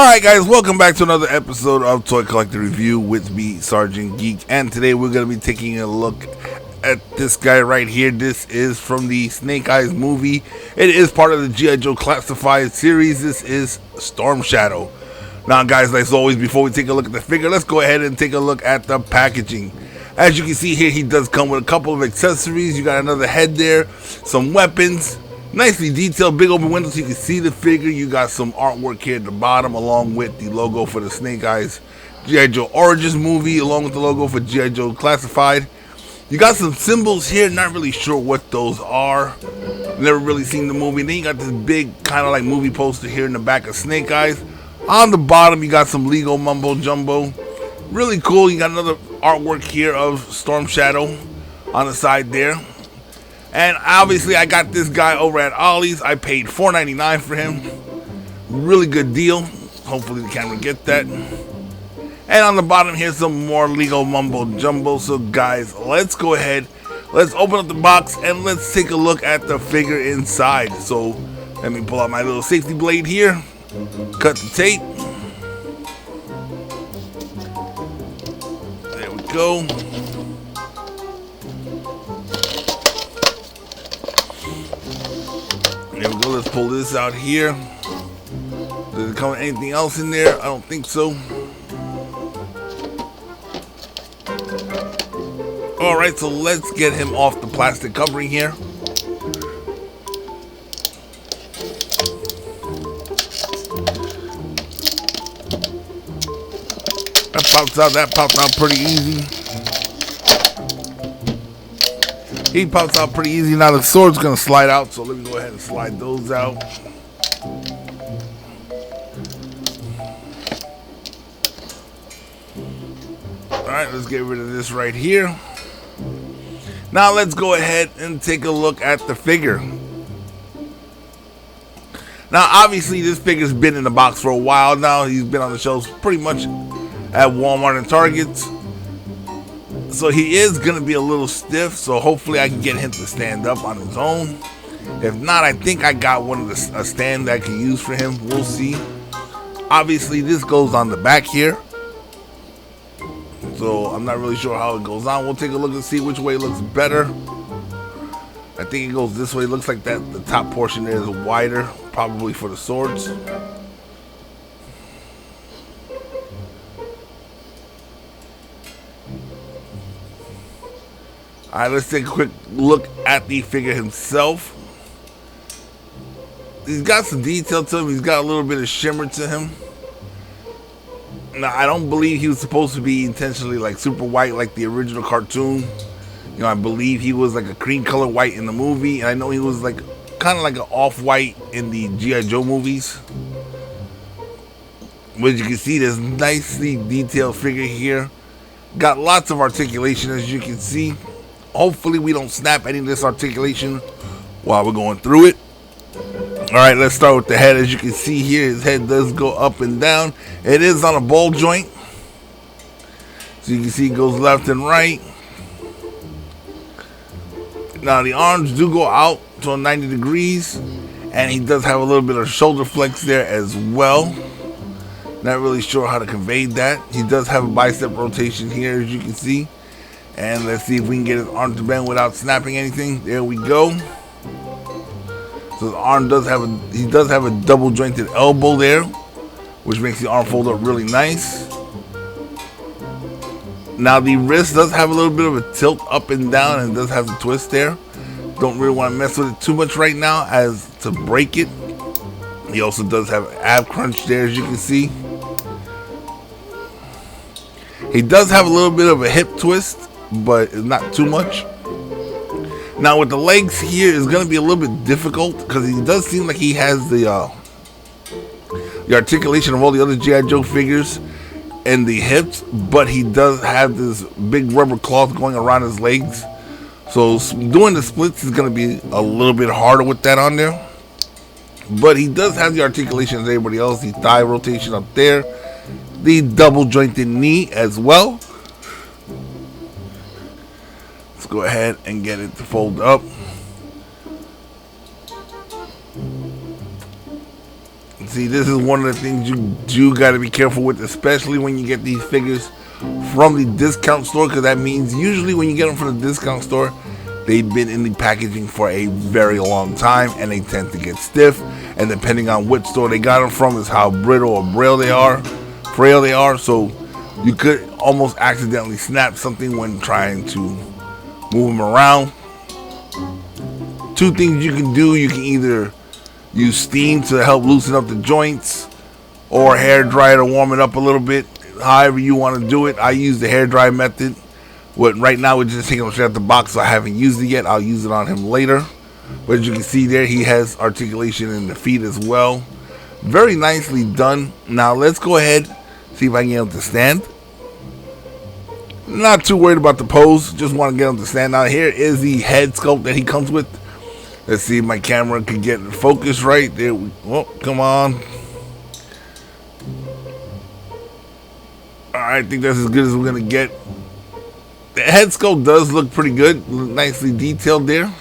Alright guys, welcome back to another episode of Toy Collector Review with me, Sergeant Geek, and today we're going to be taking a look at this guy right here. This is from the Snake Eyes movie. It is part of the G.I. Joe Classified series. This is Storm Shadow. Now guys, as always, before we take a look at the figure, let's go ahead and take a look at the packaging. As you can see here, he does come with a couple of accessories. You got another head there, some weapons. Nicely detailed, big open windows so you can see the figure. You got some artwork here at the bottom along with the logo for the Snake Eyes G.I. Joe Origins movie, along with the logo for G.I. Joe Classified. You got some symbols here, not really sure what those are. Never really seen the movie. Then you got this big kind of like movie poster here in the back of Snake Eyes. On the bottom, you got some Lego mumbo jumbo. Really cool. You got another artwork here of Storm Shadow on the side there. And obviously, I got this guy over at Ollie's. I paid $4.99 for him. Really good deal. Hopefully, the camera get that. And on the bottom, here's some more Lego mumbo jumbo. So, guys, let's go ahead. Let's open up the box and let's take a look at the figure inside. So, let me pull out my little safety blade here. Cut the tape. There we go. There we go, let's pull this out here. Does it come with anything else in there? I don't think so. Alright, so let's get him off the plastic covering here. That pops out pretty easy. He pops out pretty easy. Now the sword's gonna slide out, so let me go ahead and slide those out. Alright, let's get rid of this right here. Now let's go ahead and take a look at the figure. Now obviously this figure's been in the box for a while now. He's been on the shelves pretty much at Walmart and Targets. So he is going to be a little stiff, so hopefully I can get him to stand up on his own. If not, I think I got a stand that I can use for him. We'll see. Obviously, this goes on the back here. So I'm not really sure how it goes on. We'll take a look and see which way looks better. I think it goes this way. It looks like that the top portion there is wider, probably for the swords. Alright, let's take a quick look at the figure himself. He's got some detail to him. He's got a little bit of shimmer to him. Now, I don't believe he was supposed to be intentionally like super white like the original cartoon. You know, I believe he was like a cream color white in the movie. And I know he was like kind of like an off-white in the G.I. Joe movies. But as you can see, there's nicely detailed figure here. Got lots of articulation, as you can see. Hopefully we don't snap any of this articulation while we're going through it. Alright, let's start with the head. As you can see here, his head does go up and down. It is on a ball joint. So you can see it goes left and right. Now the arms do go out to 90 degrees. And he does have a little bit of shoulder flex there as well. Not really sure how to convey that. He does have a bicep rotation here, as you can see. And let's see if we can get his arm to bend without snapping anything. There we go. So his arm does have a double jointed elbow there, which makes the arm fold up really nice. Now the wrist does have a little bit of a tilt up and down, and it does have a twist there. Don't really want to mess with it too much right now as to break it. He also does have an ab crunch there, as you can see. He does have a little bit of a hip twist, but it's not too much. Now with the legs here, it's going to be a little bit difficult because he does seem like he has the articulation of all the other G.I. Joe figures and the hips, but he does have this big rubber cloth going around his legs. So doing the splits is going to be a little bit harder with that on there. But he does have the articulation as everybody else. The thigh rotation up there. The double jointed knee as well. Let's go ahead and get it to fold up. See, this is one of the things you do got to be careful with, especially when you get these figures from the discount store, because that means usually when you get them from the discount store, they've been in the packaging for a very long time and they tend to get stiff, and depending on which store they got them from is how brittle or frail they are. So you could almost accidentally snap something when trying to move them around. Two things you can do: you can either use steam to help loosen up the joints, or hair dry to warm it up a little bit. However you want to do it. I use the hair dry method. Right now we're just taking him straight out the box, so I haven't used it yet. I'll use it on him later. But as you can see there, he has articulation in the feet as well. Very nicely done. Now let's go ahead, see if I can get him to stand. Not too worried about the pose, just want to get him to stand. Now here is the head sculpt that he comes with. Let's see if my camera can get focused right. There we go. Come on. Alright, I think that's as good as we're going to get. The head sculpt does look pretty good. Nicely detailed there.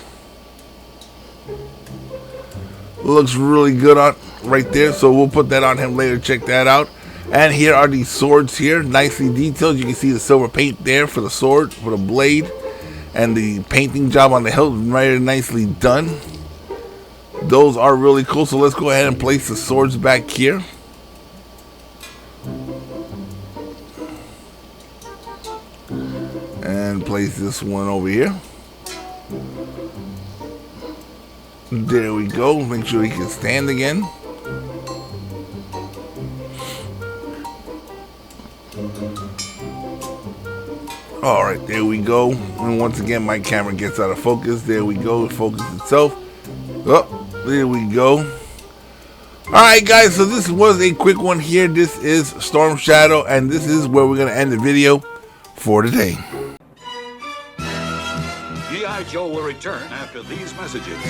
Looks really good on right there. So we'll put that on him later. Check that out. And here are these swords here. Nicely detailed. You can see the silver paint there for the sword, for the blade. And the painting job on the hilt is very nicely done. Those are really cool. So let's go ahead and place the swords back here. And place this one over here. There we go. Make sure he can stand again. Alright, there we go. And once again, my camera gets out of focus. There we go. It focuses itself. Oh, there we go. Alright, guys. So this was a quick one here. This is Storm Shadow. And this is where we're going to end the video for today. G.I. Joe will return after these messages.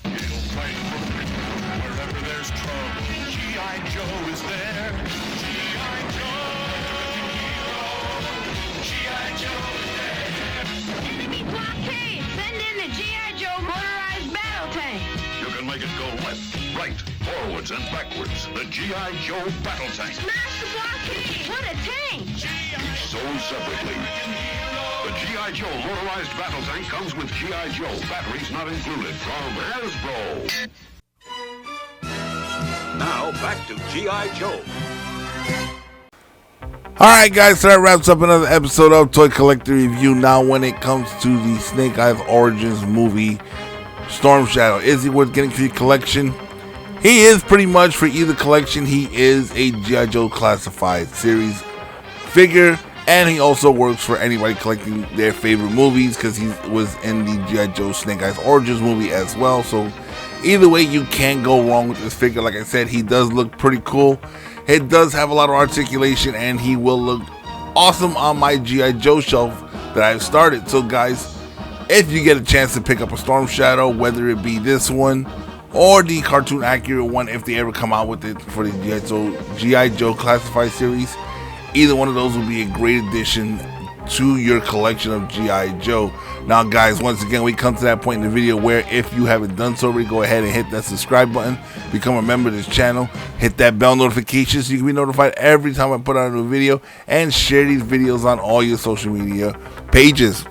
He'll fight for freedom wherever there's trouble. G.I. Joe is there. G.I. Joe. G.I. Joe is there. Enemy blockade! Send in the G.I. Joe motorized battle tank! You can make it go left, right, forwards, and backwards. The G.I. Joe battle tank. Smash the blockade! What a tank! Sold separately. The G.I. Joe motorized battle tank comes with G.I. Joe. Batteries not included. From Hasbro. Now back to G.I. Joe. Alright guys, so that wraps up another episode of Toy Collector Review. Now when it comes to the Snake Eyes Origins movie, Storm Shadow, is he worth getting for your collection? He is pretty much for either collection. He is a G.I. Joe Classified series figure, and he also works for anybody collecting their favorite movies, because he was in the G.I. Joe Snake Eyes Origins movie as well. So either way, you can't go wrong with this figure. Like I said, he does look pretty cool. It does have a lot of articulation, and he will look awesome on my G.I. Joe shelf that I've started. So guys, if you get a chance to pick up a Storm Shadow, whether it be this one or the cartoon accurate one, if they ever come out with it for the G.I. Joe Classified series, either one of those will be a great addition to your collection of G.I. Joe. Now guys, once again, we come to that point in the video where if you haven't done so already, go ahead and hit that subscribe button, become a member of this channel, hit that bell notification so you can be notified every time I put out a new video, and share these videos on all your social media pages.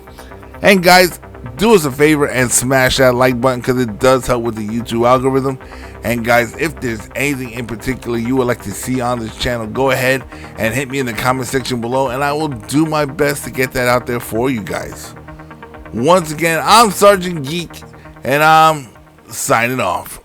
And guys, do us a favor and smash that like button, because it does help with the YouTube algorithm. And guys, if there's anything in particular you would like to see on this channel, go ahead and hit me in the comment section below, and I will do my best to get that out there for you guys. Once again, I'm Sergeant Geek, and I'm signing off.